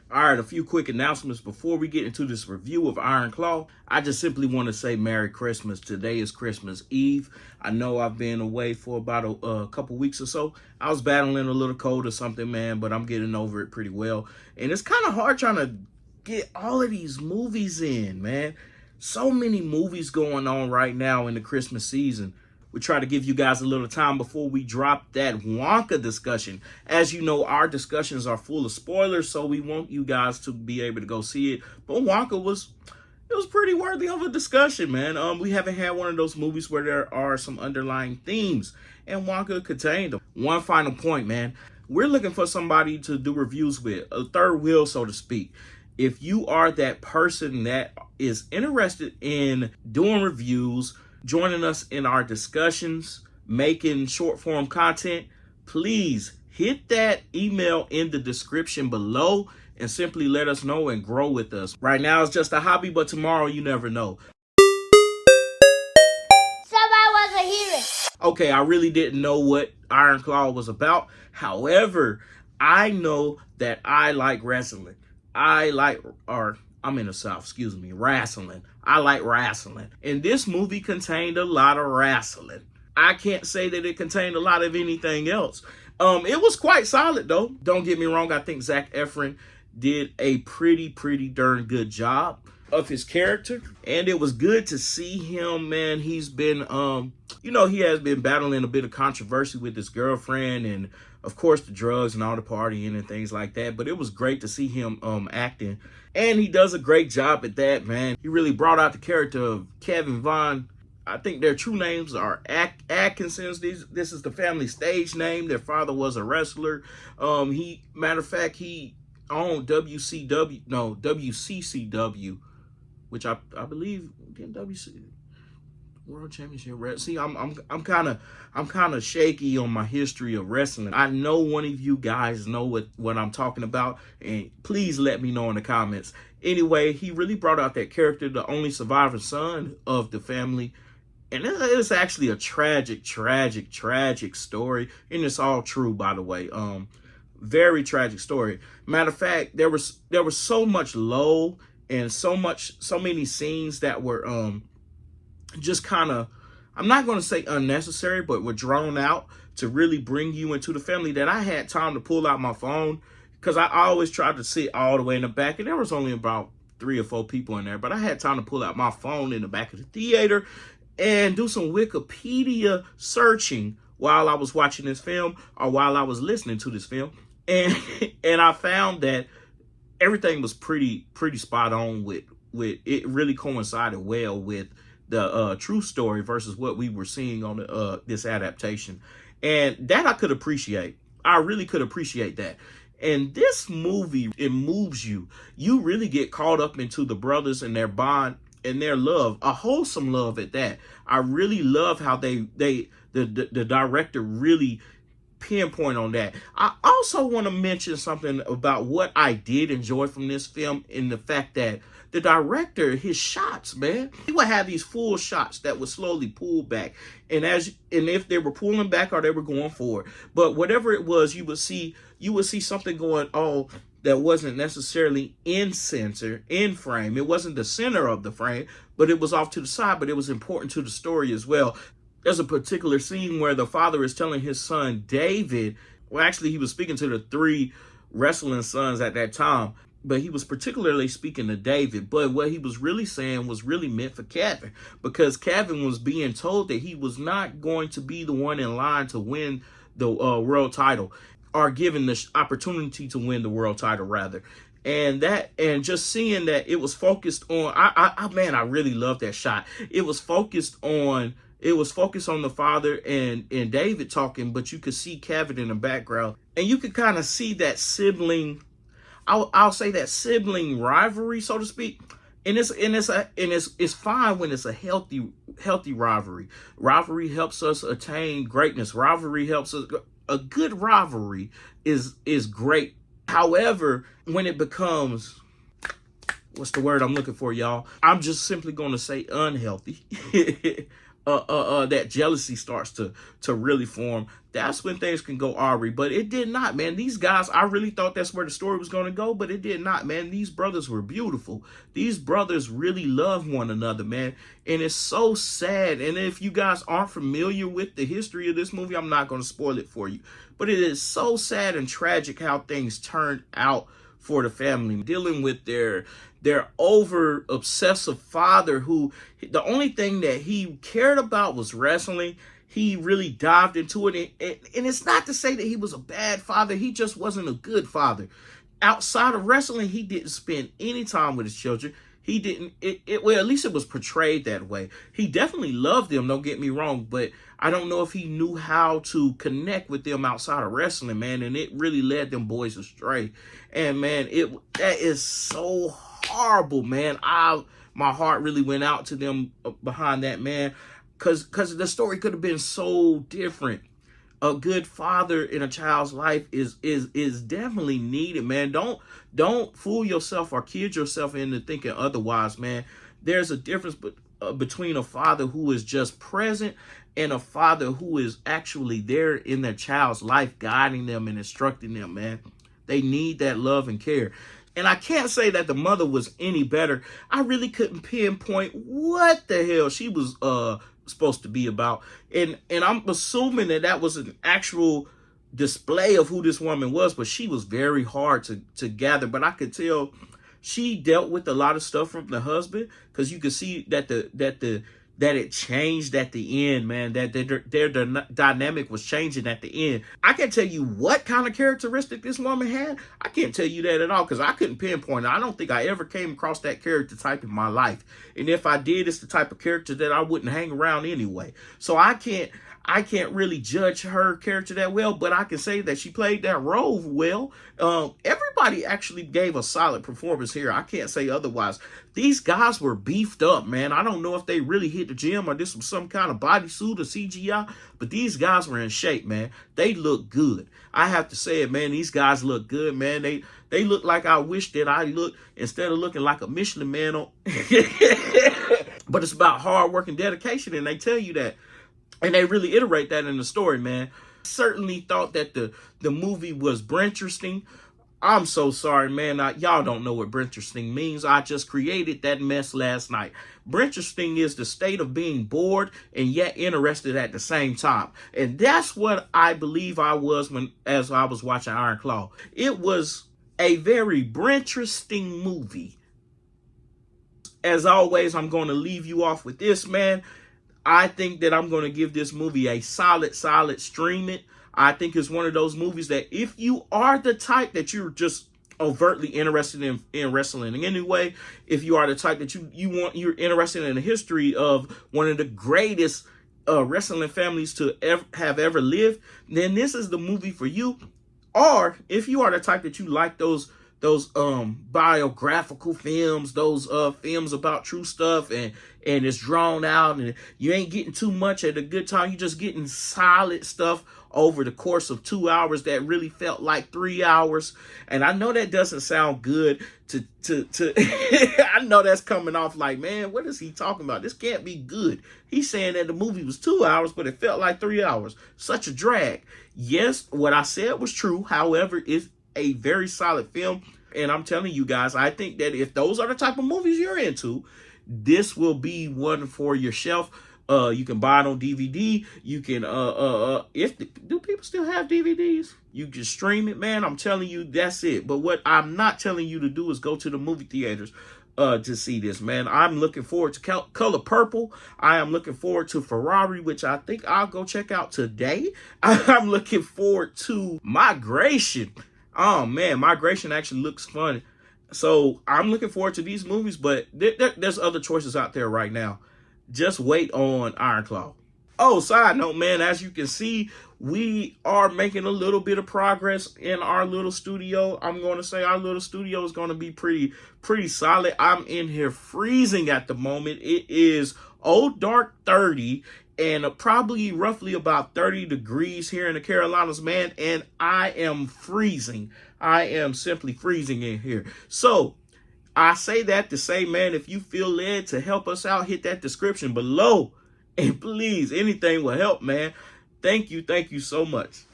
All right, a few quick announcements before we get into this review of Iron Claw. I just simply want to say Merry Christmas. Today is Christmas Eve. I know I've been away for about a couple weeks or so. I was battling a little cold or something, man, but I'm getting over it pretty well. And it's kind of hard trying to get all of these movies in, man. So many movies going on right now in the Christmas season. We try to give you guys a little time before we drop that Wonka discussion. As you know, our discussions are full of spoilers, so we want you guys to be able to go see it. But Wonka was pretty worthy of a discussion, man. We haven't had one of those movies where there are some underlying themes, and Wonka contained them. One final point, man. We're looking for somebody to do reviews with, a third wheel, so to speak. If you are that person that is interested in doing reviews, joining us in our discussions, making short form content, please hit that email in the description below and simply let us know and grow with us. Right now it's just a hobby, but tomorrow you never know. Somebody wasn't hearing. Okay, I really didn't know what Iron Claw was about. However, I know that I like wrestling. I'm in the South, excuse me, wrestling. I like wrestling. And this movie contained a lot of wrestling. I can't say that it contained a lot of anything else. It was quite solid, though. Don't get me wrong. I think Zac Effron did a pretty darn good job of his character. And it was good to see him, man. He's been, he has been battling a bit of controversy with his girlfriend and, of course, the drugs and all the partying and things like that. But it was great to see him acting. And he does a great job at that, man. He really brought out the character of Kevin Vaughn. I think their true names are Atkinsons. This is the family stage name. Their father was a wrestler. Matter of fact, he owned WCCW, which I believe World Championship Wrestling. See, I'm kind of shaky on my history of wrestling. I know one of you guys know what I'm talking about, and please let me know in the comments. Anyway, he really brought out that character, the only surviving son of the family, and it's actually a tragic story, and it's all true, by the way. Very tragic story. Matter of fact, there was so much low and so many scenes that were just kind of, I'm not going to say unnecessary, but were drawn out to really bring you into the family, that I had time to pull out my phone, because I always tried to sit all the way in the back, and there was only about 3 or 4 people in there, but I had time to pull out my phone in the back of the theater and do some Wikipedia searching while I was watching this film or while I was listening to this film, and I found that everything was pretty spot on with it. Really coincided well with the true story versus what we were seeing on this adaptation. And that I could appreciate. I really could appreciate that. And this movie, it moves you. You really get caught up into the brothers and their bond and their love, a wholesome love at that. I really love how the director really pinpoint on that. I also want to mention something about what I did enjoy from this film, in the fact that the director, his shots, man, he would have these full shots that would slowly pull back, and if they were pulling back or they were going forward, but whatever it was, you would see something going on that wasn't necessarily in frame. It wasn't the center of the frame, but it was off to the side, but it was important to the story as well. There's a particular scene where the father is telling his son David, well, actually he was speaking to the 3 wrestling sons at that time, but he was particularly speaking to David. But what he was really saying was really meant for Kevin, because Kevin was being told that he was not going to be the one in line to win the world title, or given the opportunity to win the world title, rather. And just seeing that it was focused on, I really love that shot. It was focused on the father and David talking, but you could see Kevin in the background, and you could kind of see that sibling, I'll say that sibling rivalry, so to speak. And it's fine when it's a healthy rivalry. Rivalry helps us attain greatness. Rivalry helps us. A good rivalry is great. However, when it becomes, what's the word I'm looking for, y'all? I'm just simply going to say unhealthy. that jealousy starts to really form, that's when things can go awry. But it did not, man. These guys, I really thought that's where the story was going to go, but it did not, man. These brothers were beautiful. These brothers really love one another, man. And it's so sad. And if you guys aren't familiar with the history of this movie, I'm not going to spoil it for you. But it is so sad and tragic how things turned out for the family, dealing with their over obsessive father, who the only thing that he cared about was wrestling. He really dived into it, and it's not to say that he was a bad father. He just wasn't a good father. Outside of wrestling, he didn't spend any time with his children. He didn't, well, at least it was portrayed that way. He definitely loved them, don't get me wrong, but I don't know if he knew how to connect with them outside of wrestling, man, and it really led them boys astray. And, man, that is so horrible, man. My heart really went out to them behind that, man, because the story could have been so different. A good father in a child's life is definitely needed, man. Don't fool yourself or kid yourself into thinking otherwise, man. There's a difference between a father who is just present and a father who is actually there in their child's life, guiding them and instructing them, man. They need that love and care. And I can't say that the mother was any better. I really couldn't pinpoint what the hell she was supposed to be about. And I'm assuming that was an actual display of who this woman was, but she was very hard to gather. But I could tell she dealt with a lot of stuff from the husband, because you could see that that it changed at the end, man, that their dynamic was changing at the end. I can't tell you what kind of characteristic this woman had. I can't tell you that at all, because I couldn't pinpoint it. I don't think I ever came across that character type in my life. And if I did, it's the type of character that I wouldn't hang around anyway. So I can't really judge her character that well, but I can say that she played that role well. Everybody actually gave a solid performance here. I can't say otherwise. These guys were beefed up, man. I don't know if they really hit the gym or this was some kind of bodysuit or CGI, but these guys were in shape, man. They look good. I have to say it, man. These guys look good, man. They look like I wish that I looked, instead of looking like a Michelin man. But it's about hard work and dedication, and they tell you that. And they really iterate that in the story, man. Certainly thought that the movie was Brentersting. I'm so sorry, man. Y'all don't know what Brentersting means. I just created that mess last night. Brentersting is the state of being bored and yet interested at the same time. And that's what I believe I was as I was watching Iron Claw. It was a very Brentersting movie. As always, I'm going to leave you off with this, man. I think that I'm going to give this movie a solid stream it. I think it's one of those movies that if you are the type that you're just overtly interested in wrestling in any way, if you are the type that you're interested in the history of one of the greatest wrestling families to have ever lived, then this is the movie for you. Or if you are the type that you like those biographical films, those films about true stuff, and it's drawn out and you ain't getting too much at a good time, you just getting solid stuff over the course of 2 hours that really felt like 3 hours. And I know that doesn't sound good to I know that's coming off like, man, what is he talking about? This can't be good. He's saying that the movie was 2 hours, but it felt like 3 hours. Such a drag. Yes, what I said was true. However, it's a very solid film. And I'm telling you guys, I think that if those are the type of movies you're into, this will be one for your shelf. You can buy it on DVD. You can, do people still have DVDs? You can stream it, man. I'm telling you, that's it. But what I'm not telling you to do is go to the movie theaters to see this, man. I'm looking forward to Color Purple. I am looking forward to Ferrari, which I think I'll go check out today. I'm looking forward to Migration. Oh, man, Migration actually looks fun. So I'm looking forward to these movies, but there's other choices out there right now. Just wait on Iron Claw. Oh, side note, man, as you can see, we are making a little bit of progress in our little studio. I'm going to say our little studio is going to be pretty solid. I'm in here freezing at the moment. It is dark 30 and probably roughly about 30 degrees here in the Carolinas, man. And I am freezing. I am simply freezing in here. So I say that to say, man, if you feel led to help us out, hit that description below And please, anything will help, man. Thank you so much.